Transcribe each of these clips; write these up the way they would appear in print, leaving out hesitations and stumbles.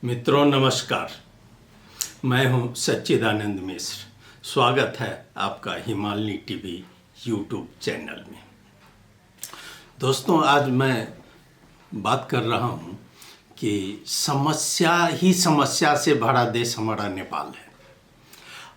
मित्रों नमस्कार। मैं हूं सच्चिदानंद मिश्र। स्वागत है आपका हिमालय टीवी यूट्यूब चैनल में। दोस्तों, आज मैं बात कर रहा हूं कि समस्या ही समस्या से भरा देश हमारा नेपाल है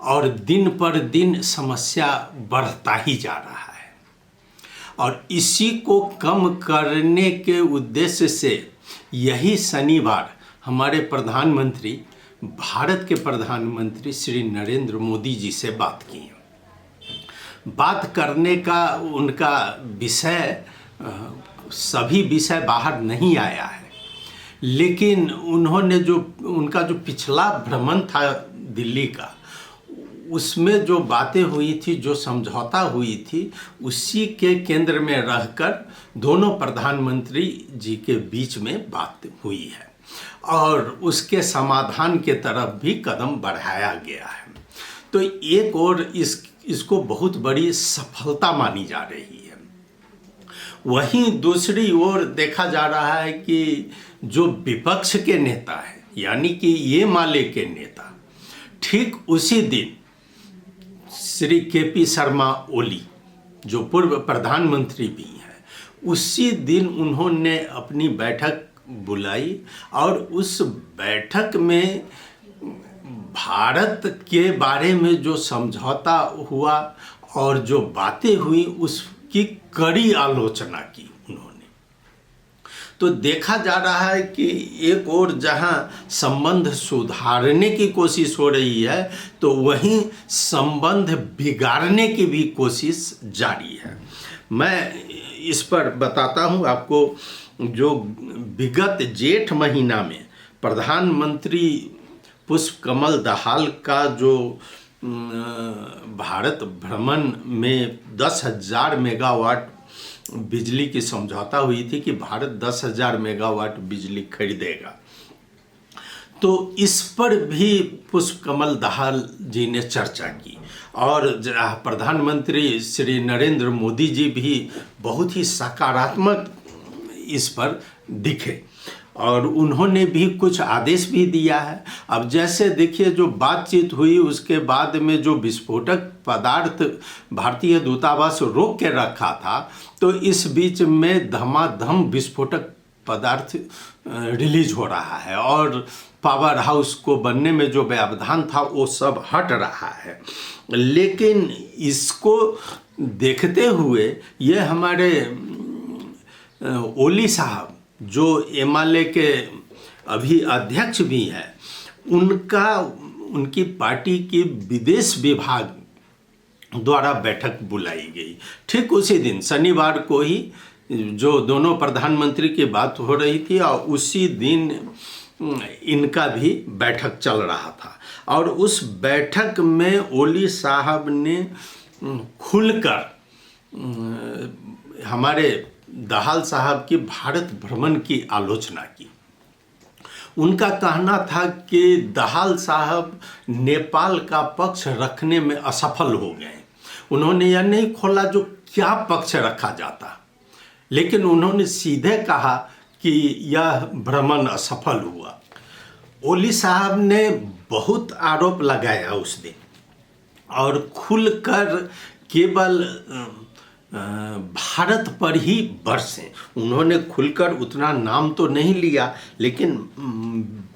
और दिन पर दिन समस्या बढ़ता ही जा रहा है और इसी को कम करने के उद्देश्य से यही शनिवार हमारे प्रधानमंत्री, भारत के प्रधानमंत्री श्री नरेंद्र मोदी जी से बात की। बात करने का उनका विषय, सभी विषय बाहर नहीं आया है, लेकिन उन्होंने उनका जो पिछला भ्रमण था दिल्ली का, उसमें जो बातें हुई थी, जो समझौता हुई थी, उसी के केंद्र में रहकर दोनों प्रधानमंत्री जी के बीच में बात हुई है और उसके समाधान के तरफ भी कदम बढ़ाया गया है। तो एक और इसको बहुत बड़ी सफलता मानी जा रही है। वहीं दूसरी ओर देखा जा रहा है कि जो विपक्ष के नेता है, यानी कि ये माले के नेता, ठीक उसी दिन श्री के.पी. शर्मा ओली, जो पूर्व प्रधानमंत्री भी हैं, उसी दिन उन्होंने अपनी बैठक बुलाई और उस बैठक में भारत के बारे में जो समझौता हुआ और जो बातें हुई उसकी कड़ी आलोचना की उन्होंने। तो देखा जा रहा है कि एक और जहां संबंध सुधारने की कोशिश हो रही है, तो वहीं संबंध बिगाड़ने की भी कोशिश जारी है। मैं इस पर बताता हूं आपको। जो विगत जेठ महीना में प्रधानमंत्री पुष्प कमल दहाल का जो भारत भ्रमण में 10,000 मेगावाट बिजली की समझौता हुई थी कि भारत 10,000 मेगावाट बिजली खरीदेगा, तो इस पर भी पुष्प कमल दहाल जी ने चर्चा की और प्रधानमंत्री श्री नरेंद्र मोदी जी भी बहुत ही सकारात्मक इस पर दिखे और उन्होंने भी कुछ आदेश भी दिया है। अब जैसे देखिए, जो बातचीत हुई उसके बाद में जो विस्फोटक पदार्थ भारतीय दूतावास रोक के रखा था, तो इस बीच में धमाधम विस्फोटक पदार्थ रिलीज हो रहा है और पावर हाउस को बनने में जो व्यवधान था वो सब हट रहा है। लेकिन इसको देखते हुए ये हमारे ओली साहब, जो एमएलए के अभी अध्यक्ष भी हैं, उनकी पार्टी की विदेश विभाग द्वारा बैठक बुलाई गई। ठीक उसी दिन शनिवार को ही जो दोनों प्रधानमंत्री की बात हो रही थी और उसी दिन इनका भी बैठक चल रहा था और उस बैठक में ओली साहब ने खुलकर हमारे दहाल साहब की भारत भ्रमण की आलोचना की। उनका कहना था कि दहाल साहब नेपाल का पक्ष रखने में असफल हो गए। उन्होंने यह नहीं खोला जो क्या पक्ष रखा जाता, लेकिन उन्होंने सीधे कहा कि यह भ्रमण असफल हुआ। ओली साहब ने बहुत आरोप लगाया उस दिन और खुलकर केवल भारत पर ही बरसे। उन्होंने खुलकर उतना नाम तो नहीं लिया, लेकिन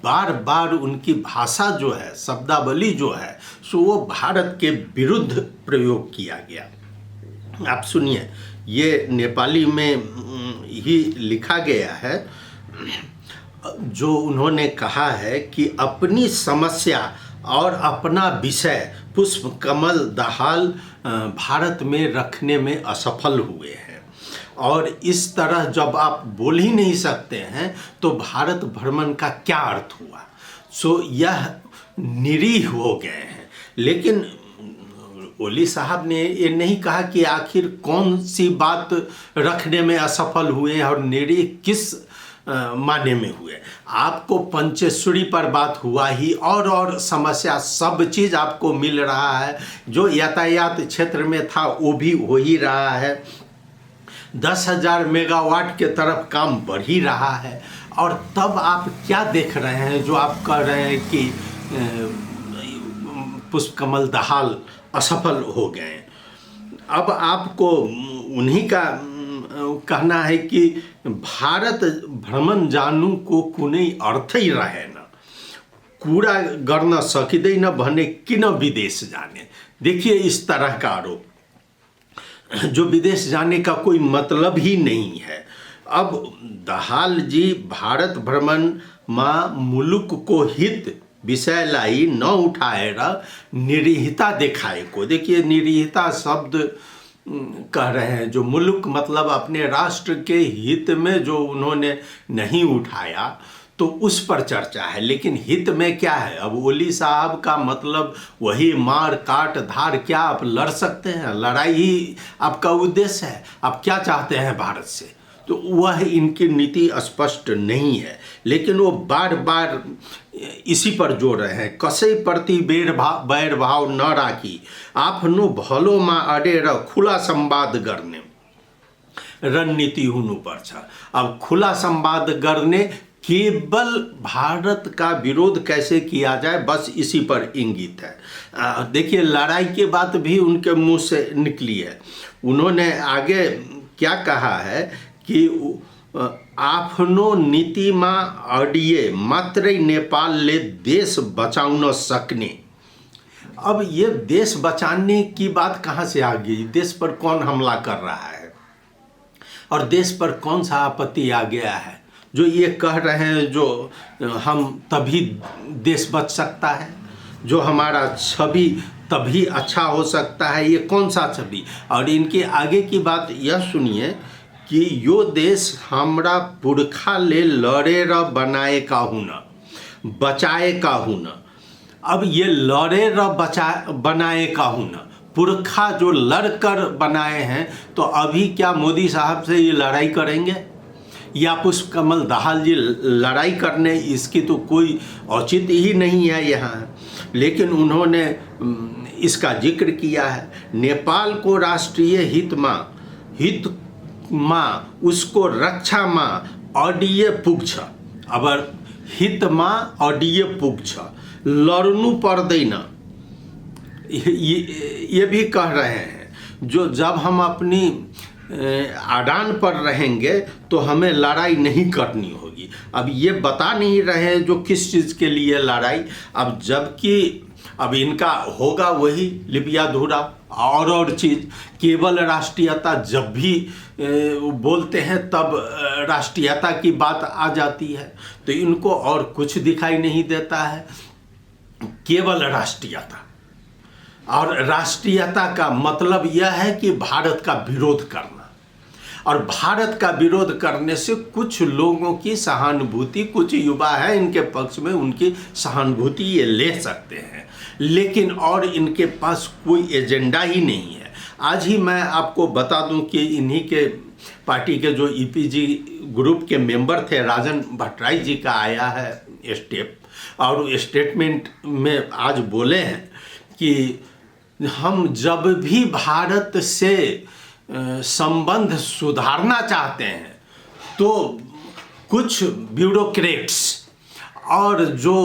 बार बार उनकी भाषा जो है, शब्दावली जो है, सो वो भारत के विरुद्ध प्रयोग किया गया। आप सुनिए, ये नेपाली में ही लिखा गया है। जो उन्होंने कहा है कि अपनी समस्या और अपना विषय पुष्प कमल दहाल भारत में रखने में असफल हुए हैं और इस तरह जब आप बोल ही नहीं सकते हैं तो भारत भ्रमण का क्या अर्थ हुआ। सो यह निरीह हो गए हैं। लेकिन ओली साहब ने ये नहीं कहा कि आखिर कौन सी बात रखने में असफल हुए और निरीह किस माने में हुए। आपको पंचेश्वरी पर बात हुआ ही और समस्या सब चीज़ आपको मिल रहा है। जो यातायात क्षेत्र में था वो भी हो ही रहा है। 10,000 मेगावाट के तरफ काम बढ़ ही रहा है और तब आप क्या देख रहे हैं जो आप कह रहे हैं कि पुष्पकमल दाहाल असफल हो गए। अब आपको उन्हीं का कहना है कि भारत भ्रमण जानू को कुनै अर्थ ही रहेन, कूड़ा गर्न सकिँदैन भने किन विदेश जाने। देखिए इस तरह का आरोप, जो विदेश जाने का कोई मतलब ही नहीं है। अब दाहाल जी भारत भ्रमण में मुलुक को हित विषयलाई न उठाएर निरीहता देखाएको। देखिए निरीहता शब्द कह रहे हैं, जो मुल्क मतलब अपने राष्ट्र के हित में जो उन्होंने नहीं उठाया तो उस पर चर्चा है। लेकिन हित में क्या है? अब ओली साहब का मतलब वही मार काट धार, क्या आप लड़ सकते हैं? लड़ाई ही आपका उद्देश्य है। आप क्या चाहते हैं भारत से? तो वह इनकी नीति स्पष्ट नहीं है, लेकिन वो बार बार इसी पर जोड़ रहे हैं, कसै प्रति बैर भाव न राखी आफ्नो भलोमा अडेर खुला संवाद गर्ने रणनीति हुनुपर्छ। अब खुला संवाद करने केवल भारत का विरोध कैसे किया जाए, बस इसी पर इंगित है। देखिए लड़ाई की बात भी उनके मुंह से निकली है। उन्होंने आगे क्या कहा है कि आफ्नो नीतिमा अडिए मात्रै नेपालले देश बचाउन सक्ने। अब ये देश बचाने की बात कहाँ से आ गई? देश पर कौन हमला कर रहा है और देश पर कौन सा आपत्ति आ गया है जो ये कह रहे हैं जो हम तभी देश बच सकता है, जो हमारा छवि तभी अच्छा हो सकता है? ये कौन सा छवि? और इनके आगे की बात यह सुनिए कि यो देश हाम्रा पुर्खाले लडेर बनाएका हुन, बचाएका हुन। अब ये लड़ेर बनाएका हुन, पुरखा जो लड़कर बनाए हैं, तो अभी क्या मोदी साहब से ये लड़ाई करेंगे या पुष्पकमल दाहाल जी लड़ाई करने? इसकी तो कोई औचित्य ही नहीं है यहाँ। लेकिन उन्होंने इसका जिक्र किया है, नेपाल को राष्ट्रीय हित में उसको रक्षा में अडिए पुग्छ। अब हित में अडिए पुग्छ, लड़नु पर्दैन। ये भी कह रहे हैं जो जब हम अपनी आडान पर रहेंगे तो हमें लड़ाई नहीं करनी होगी। अब ये बता नहीं रहे जो किस चीज़ के लिए लड़ाई। अब जबकि अब इनका होगा वही लिबिया धुरा और चीज़। केवल राष्ट्रीयता जब भी बोलते हैं तब राष्ट्रीयता की बात आ जाती है, तो इनको और कुछ दिखाई नहीं देता है, केवल राष्ट्रीयता। और राष्ट्रीयता का मतलब यह है कि भारत का विरोध करना, और भारत का विरोध करने से कुछ लोगों की सहानुभूति, कुछ युवा है इनके पक्ष में, उनकी सहानुभूति ये ले सकते हैं, लेकिन और इनके पास कोई एजेंडा ही नहीं है। आज ही मैं आपको बता दूं कि इन्हीं के पार्टी के जो ईपीजी ग्रुप के मेंबर थे राजन भट्टराई जी का आया है स्टेप, और स्टेटमेंट में आज बोले हैं कि हम जब भी भारत से संबंध सुधारना चाहते हैं तो कुछ ब्यूरोक्रेट्स और जो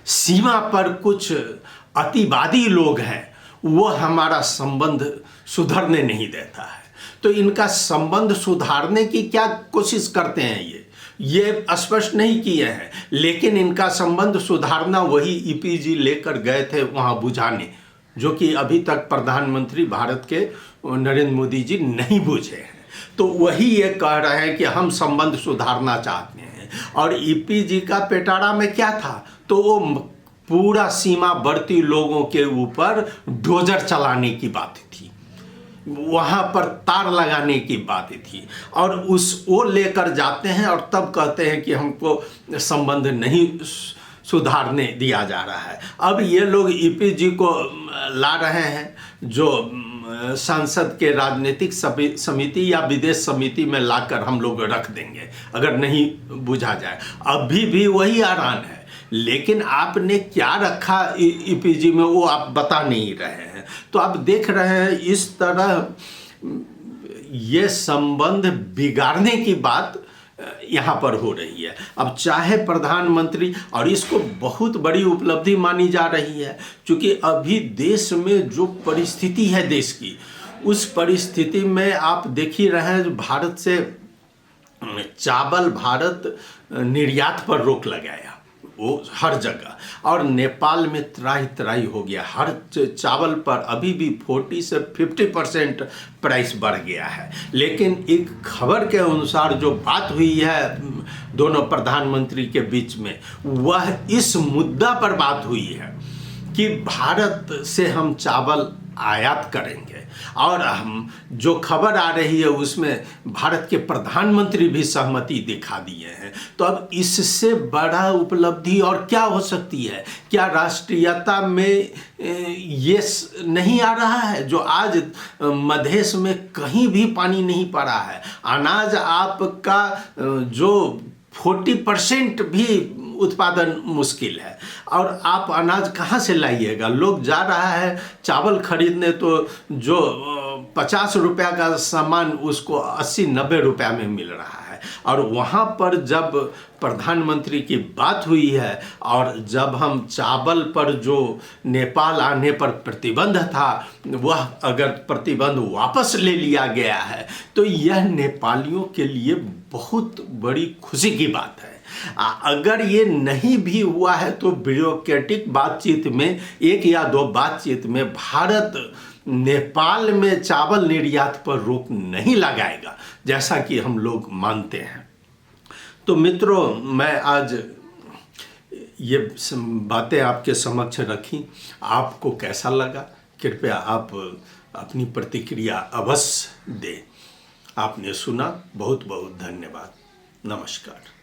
सीमा पर कुछ अतिवादी लोग हैं वो हमारा संबंध सुधरने नहीं देता है। तो इनका संबंध सुधारने की क्या कोशिश करते हैं ये स्पष्ट नहीं किए हैं, लेकिन इनका संबंध सुधारना वही ईपीजी लेकर गए थे वहाँ बुझाने, जो कि अभी तक प्रधानमंत्री भारत के नरेंद्र मोदी जी नहीं बुझे हैं। तो वही ये कह रहे हैं कि हम संबंध सुधारना चाहते हैं। और ईपीजी का पेटारा में क्या था? तो वो पूरा सीमावर्ती लोगों के ऊपर डोजर चलाने की बात थी, वहाँ पर तार लगाने की बात थी, और वो लेकर जाते हैं और तब कहते हैं कि हमको संबंध नहीं सुधारने दिया जा रहा है। अब ये लोग ईपीजी को ला रहे हैं जो सांसद के राजनीतिक समिति या विदेश समिति में लाकर हम लोग रख देंगे अगर नहीं बुझा जाए। अभी भी वही आरान है, लेकिन आपने क्या रखा ईपीजी में वो आप बता नहीं रहे हैं। तो आप देख रहे हैं इस तरह ये संबंध बिगाड़ने की बात यहाँ पर हो रही है। अब चाहे प्रधानमंत्री, और इसको बहुत बड़ी उपलब्धि मानी जा रही है, क्योंकि अभी देश में जो परिस्थिति है देश की, उस परिस्थिति में आप देख ही रहे हैं, भारत से चावल भारत निर्यात पर रोक लगाया वो हर जगह, और नेपाल में त्राही त्राही हो गया। हर चावल पर अभी भी 40 से 50% प्राइस बढ़ गया है। लेकिन एक खबर के अनुसार जो बात हुई है दोनों प्रधानमंत्री के बीच में, वह इस मुद्दा पर बात हुई है कि भारत से हम चावल आयात करेंगे, और हम जो खबर आ रही है उसमें भारत के प्रधानमंत्री भी सहमति दिखा दिए हैं। तो अब इससे बड़ा उपलब्धि और क्या हो सकती है? क्या राष्ट्रीयता में ये नहीं आ रहा है जो आज मधेश में कहीं भी पानी नहीं पड़ा है? अनाज आपका जो 40% भी उत्पादन मुश्किल है, और आप अनाज कहाँ से लाइएगा? लोग जा रहा है चावल खरीदने, तो जो 50 रुपया का सामान उसको 80-90 रुपया में मिल रहा है। और वहाँ पर जब प्रधानमंत्री की बात हुई है, और जब हम चावल पर जो नेपाल आने पर प्रतिबंध था, वह अगर प्रतिबंध वापस ले लिया गया है, तो यह नेपालियों के लिए बहुत बड़ी खुशी की बात है। अगर ये नहीं भी हुआ है तो ब्यूरोक्रेटिक बातचीत में, 1 या 2 बातचीत में भारत नेपाल में चावल निर्यात पर रोक नहीं लगाएगा, जैसा कि हम लोग मानते हैं। तो मित्रों, मैं आज ये बातें आपके समक्ष रखी। आपको कैसा लगा? कृपया आप अपनी प्रतिक्रिया अवश्य दें। आपने सुना, बहुत बहुत धन्यवाद। नमस्कार।